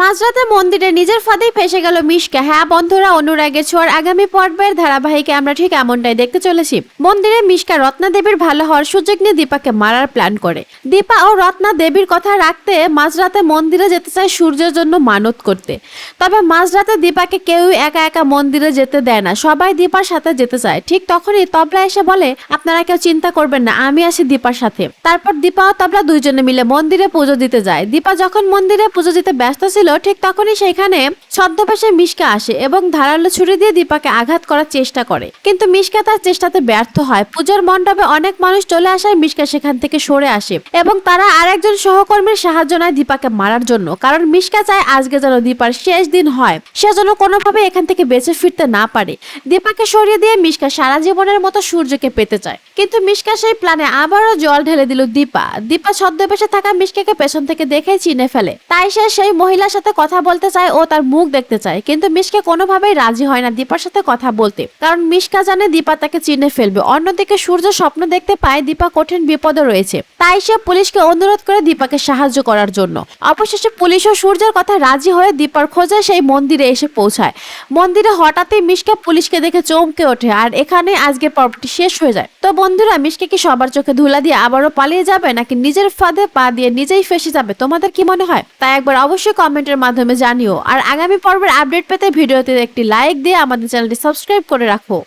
মাঝরাতে মন্দিরে নিজের ফাঁদেই ফেসে গেল মিশকা। হ্যাঁ বন্ধুরা, অনুরাগের ছোঁয়ার আগামী পর্বের ধারাবাহিকে আমরা ঠিক এমনটাই দেখতে চলেছি। মন্দিরে মিশকা রত্না দেবীর ভালো হওয়ার সুযোগ নিয়ে দীপাকে মারার প্ল্যান করে। দীপা ও রত্না দেবীর কথা রাখতে মাঝরাতে মন্দিরে যেতে চায় সূর্যের জন্য মানত করতে। তবে মাঝরাতে দীপাকে কেউই একা একা মন্দিরে যেতে দেয় না, সবাই দীপার সাথে যেতে চায়। ঠিক তখনই তবলা এসে বলে, আপনারা কেউ চিন্তা করবেন না, আমি আছি দীপার সাথে। তারপর দীপা ও তবলা দুইজনে মিলে মন্দিরে পুজো দিতে যায়। দীপা যখন মন্দিরে পুজো দিতে ব্যস্ত ছিল, ঠিক তখনই সেখানে ছদ্মবেশে মিশকা আসে এবং ধারালো ছুরি দিয়ে দীপাকে আঘাত করার চেষ্টা করে, কিন্তু মিশকা তার চেষ্টাতে ব্যর্থ হয়। পূজার মণ্ডপে অনেক মানুষ চলে আসায় মিশকা সেখান থেকে সরে আসে এবং তারা আরেকজন সহকর্মীর সাহায্য নেয় দীপাকে মারার জন্য, কারণ মিশকা চায় আজকে যেন দীপার শেষ দিন হয়, সে যেন কোনোভাবে এখান থেকে বেঁচে ফিরতে না পারে। দীপাকে সরিয়ে দিয়ে মিশকা সারা জীবনের মতো সূর্যকে পেতে চায়, কিন্তু মিশকা সেই প্ল্যানে আবারও জল ঢেলে দিল দীপা ছদ্মবেশে থাকা মিশকাকে পেছন থেকে দেখে চিনে ফেলে। তাই সে সেই মহিলার সাথে কথা বলতে চায় ও তার মুখ দেখতে চায়, কিন্তু মিশকা কোনোভাবেই রাজি হয় না দীপার সাথে কথা বলতে, কারণ মিশকা জানে দীপা তাকে চিনে ফেলবে। অন্যদিকে সূর্য স্বপ্ন দেখতে পায় দীপা কঠিন বিপদে রয়েছে, তাই সে পুলিশকে অনুরোধ করে দীপাকে সাহায্য করার জন্য। অবশেষে পুলিশ ও সূর্যের কথা রাজি হয়ে দীপার খোঁজে সেই মন্দিরে এসে পৌঁছায়। মন্দিরে হঠাৎই মিশকা পুলিশকে দেখে চমকে ওঠে, আর এখানে আজকের পর্বটি শেষ হয়ে যায়। তো বন্ধুরা, মিশকা কি সবার চোখে ধুলা দিয়ে আবারও পালিয়ে যাবে, নাকি নিজের ফাঁদে পা দিয়ে নিজেই ফেসে যাবে? তোমাদের কি মনে হয় তাই একবার অবশ্যই কমেন্টের মাধ্যমে জানিও। আর আগামী পর্বের আপডেট পেতে ভিডিওতে একটি লাইক দিয়ে আমাদের চ্যানেলটি সাবস্ক্রাইব করে রাখো।